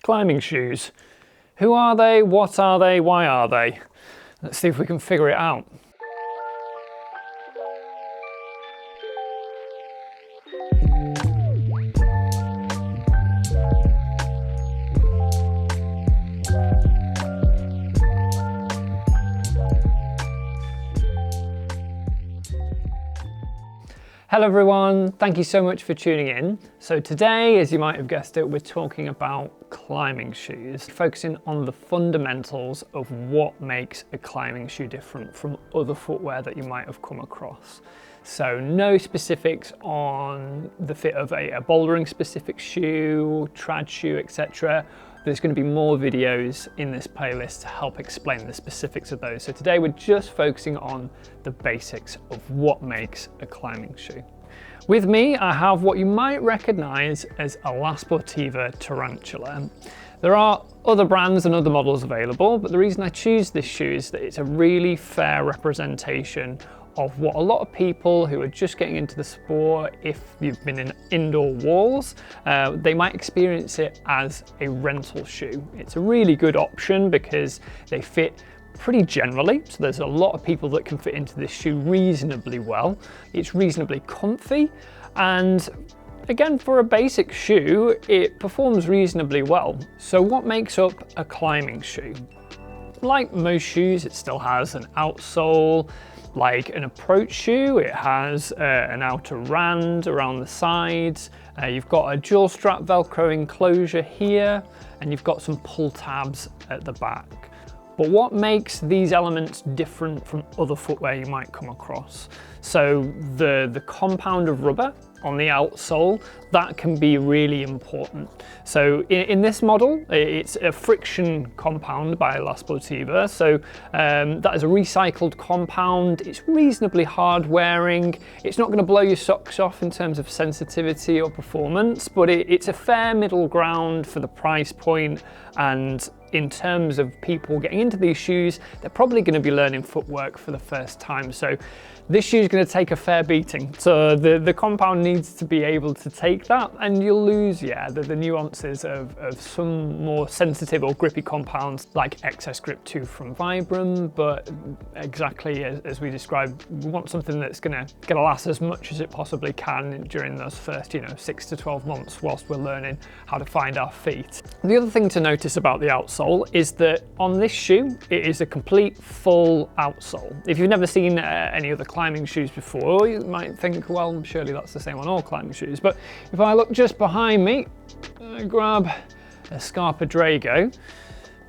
Climbing shoes. Who are they? What are they? Why are they? Let's see if we can figure it out. Hello everyone, thank you so much for tuning in. So today, as you might have guessed it, we're talking about climbing shoes, focusing on the fundamentals of what makes a climbing shoe different from other footwear that you might have come across. So no specifics on the fit of a bouldering specific shoe, trad shoe, etc. There's going to be more videos in this playlist to help explain the specifics of those. So today we're just focusing on the basics of what makes a climbing shoe. With me, I have what you might recognize as a La Sportiva Tarantula. There are other brands and other models available, but the reason I choose this shoe is that it's a really fair representation of what a lot of people who are just getting into the sport, if you've been in indoor walls, they might experience it as a rental shoe. It's a really good option because they fit pretty generally, so there's a lot of people that can fit into this shoe reasonably well. It's reasonably comfy, and again, for a basic shoe, it performs reasonably well. So what makes up a climbing shoe? Like most shoes, it still has an outsole. Like an approach shoe, it has an outer rand around the sides. You've got a dual strap Velcro enclosure here, and you've got some pull tabs at the back. But what makes these elements different from other footwear you might come across? So the compound of rubber on the outsole, that can be really important. So in this model, it's a friction compound by La Sportiva. So that is a recycled compound. It's reasonably hard wearing. It's not gonna blow your socks off in terms of sensitivity or performance, but it's a fair middle ground for the price point. And in terms of people getting into these shoes, they're probably gonna be learning footwork for the first time. So this shoe is going to take a fair beating. So the compound needs to be able to take that, and you'll lose, the nuances of some more sensitive or grippy compounds like Excess Grip 2 from Vibram, but exactly as we described, we want something that's gonna last as much as it possibly can during those first 6 to 12 months whilst we're learning how to find our feet. The other thing to notice about the outsole is that on this shoe, it is a complete full outsole. If you've never seen any other climbing shoes before, you might think, well, surely that's the same on all climbing shoes. But if I look just behind me, I grab a Scarpa Drago.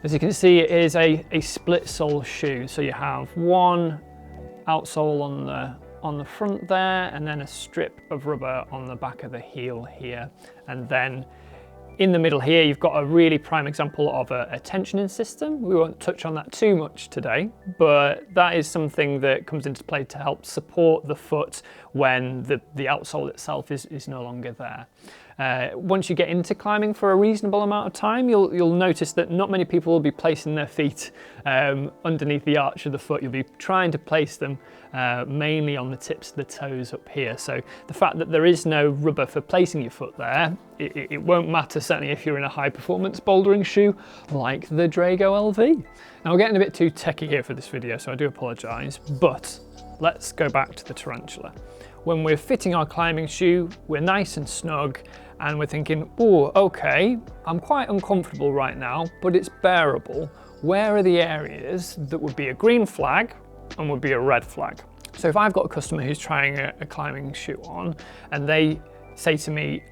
As you can see, it is a split sole shoe. So you have one outsole on the front there, and then a strip of rubber on the back of the heel here. And then in the middle here, you've got a really prime example of a tensioning system. We won't touch on that too much today, but that is something that comes into play to help support the foot when the outsole itself is no longer there. Once you get into climbing for a reasonable amount of time, you'll notice that not many people will be placing their feet underneath the arch of the foot. You'll be trying to place them mainly on the tips of the toes up here. So the fact that there is no rubber for placing your foot there, it won't matter, certainly if you're in a high performance bouldering shoe like the Drago LV. Now we're getting a bit too techie here for this video, so I do apologise, but let's go back to the Tarantula. When we're fitting our climbing shoe, we're nice and snug, and we're thinking, oh, okay, I'm quite uncomfortable right now, but it's bearable. Where are the areas that would be a green flag and would be a red flag? So if I've got a customer who's trying a climbing shoe on, and they say to me,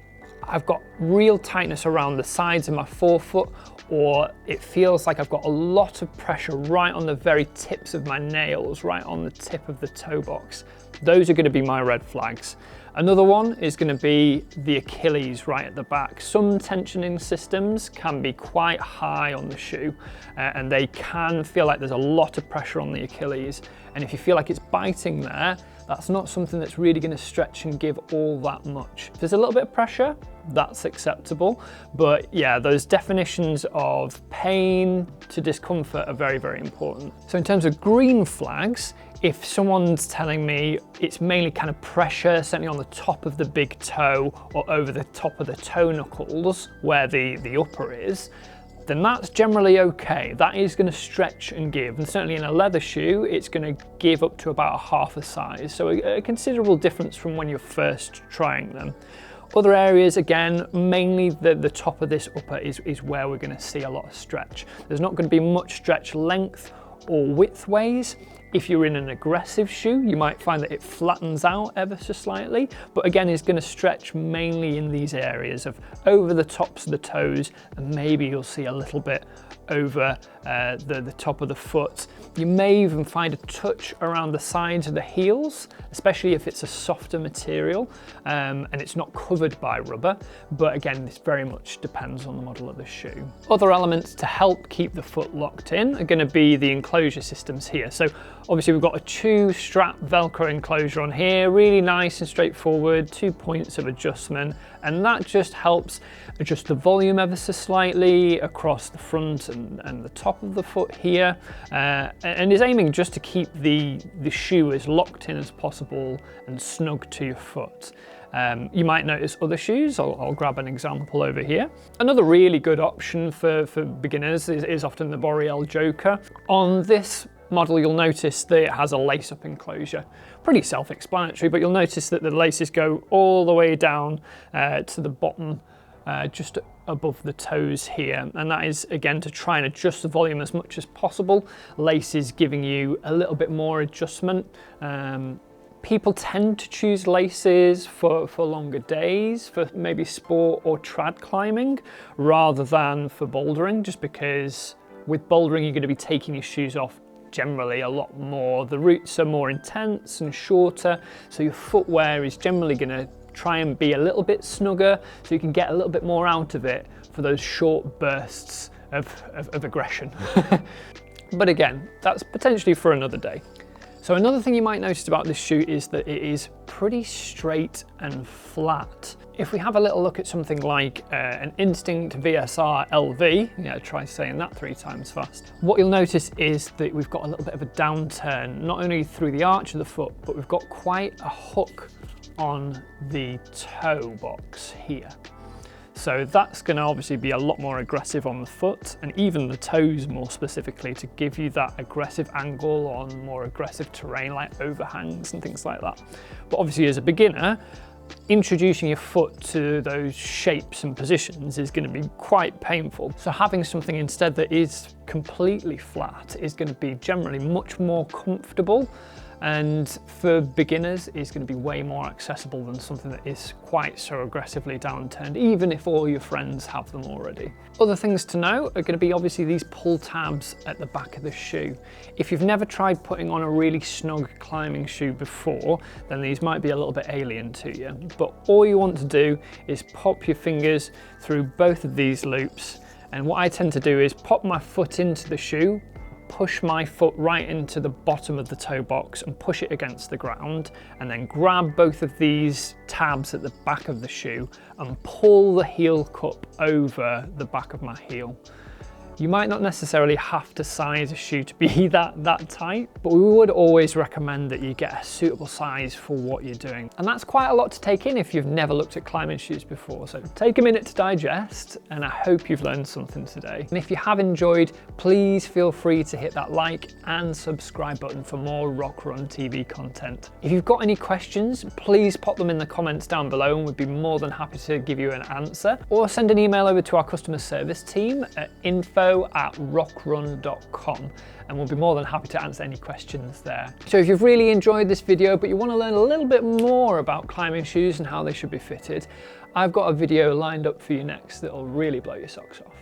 I've got real tightness around the sides of my forefoot, or it feels like I've got a lot of pressure right on the very tips of my nails, right on the tip of the toe box, those are going to be my red flags. Another one is going to be the Achilles right at the back. Some tensioning systems can be quite high on the shoe, and they can feel like there's a lot of pressure on the Achilles. And if you feel like it's biting there, that's not something that's really going to stretch and give all that much. If there's a little bit of pressure, that's acceptable. But yeah, those definitions of pain to discomfort are very, very important. So in terms of green flags, if someone's telling me it's mainly kind of pressure, certainly on the top of the big toe or over the top of the toe knuckles where the upper is, then that's generally okay. That is going to stretch and give, and certainly in a leather shoe it's going to give up to about half a size, so a considerable difference from when you're first trying them. Other areas, again, mainly the top of this upper is where we're going to see a lot of stretch. There's not going to be much stretch length or width ways. If you're in an aggressive shoe, you might find that it flattens out ever so slightly, but again, is going to stretch mainly in these areas of over the tops of the toes, and maybe you'll see a little bit over the top of the foot. You may even find a touch around the sides of the heels, especially if it's a softer material and it's not covered by rubber. But again, this very much depends on the model of the shoe. Other elements to help keep the foot locked in are going to be the enclosure systems here. So obviously we've got a 2-strap Velcro enclosure on here, really nice and straightforward, 2 points of adjustment, and that just helps adjust the volume ever so slightly across the front and the top of the foot here, and is aiming just to keep the shoe as locked in as possible and snug to your foot. You might notice other shoes. I'll grab an example over here. Another really good option for beginners is often the Boreal Joker. On this model, you'll notice that it has a lace-up enclosure. Pretty self-explanatory, but you'll notice that the laces go all the way down to the bottom, just above the toes here, and that is again to try and adjust the volume as much as possible. Laces giving you a little bit more adjustment. People tend to choose laces for longer days, for maybe sport or trad climbing, rather than for bouldering, just because with bouldering you're going to be taking your shoes off generally a lot more. The routes are more intense and shorter, so your footwear is generally going to try and be a little bit snugger, so you can get a little bit more out of it for those short bursts of aggression. But again, that's potentially for another day. So another thing you might notice about this shoe is that it is pretty straight and flat. If we have a little look at something like an Instinct VSR LV, yeah, try saying that 3 times fast, what you'll notice is that we've got a little bit of a downturn, not only through the arch of the foot, but we've got quite a hook on the toe box here. So that's going to obviously be a lot more aggressive on the foot, and even the toes more specifically, to give you that aggressive angle on more aggressive terrain like overhangs and things like that. But obviously as a beginner, introducing your foot to those shapes and positions is going to be quite painful. So having something instead that is completely flat is going to be generally much more comfortable, and for beginners is going to be way more accessible than something that is quite so aggressively downturned, even if all your friends have them already. Other things to know are going to be obviously these pull tabs at the back of the shoe. If you've never tried putting on a really snug climbing shoe before, then these might be a little bit alien to you. But all you want to do is pop your fingers through both of these loops, and what I tend to do is pop my foot into the shoe, push my foot right into the bottom of the toe box and push it against the ground, and then grab both of these tabs at the back of the shoe and pull the heel cup over the back of my heel. You might not necessarily have to size a shoe to be that tight, but we would always recommend that you get a suitable size for what you're doing. And that's quite a lot to take in if you've never looked at climbing shoes before. So take a minute to digest, and I hope you've learned something today. And if you have enjoyed, please feel free to hit that like and subscribe button for more RockRunTV content. If you've got any questions, please pop them in the comments down below and we'd be more than happy to give you an answer. Or send an email over to our customer service team at info@rockrun.com, and we'll be more than happy to answer any questions there. So if you've really enjoyed this video but you want to learn a little bit more about climbing shoes and how they should be fitted, I've got a video lined up for you next that'll really blow your socks off.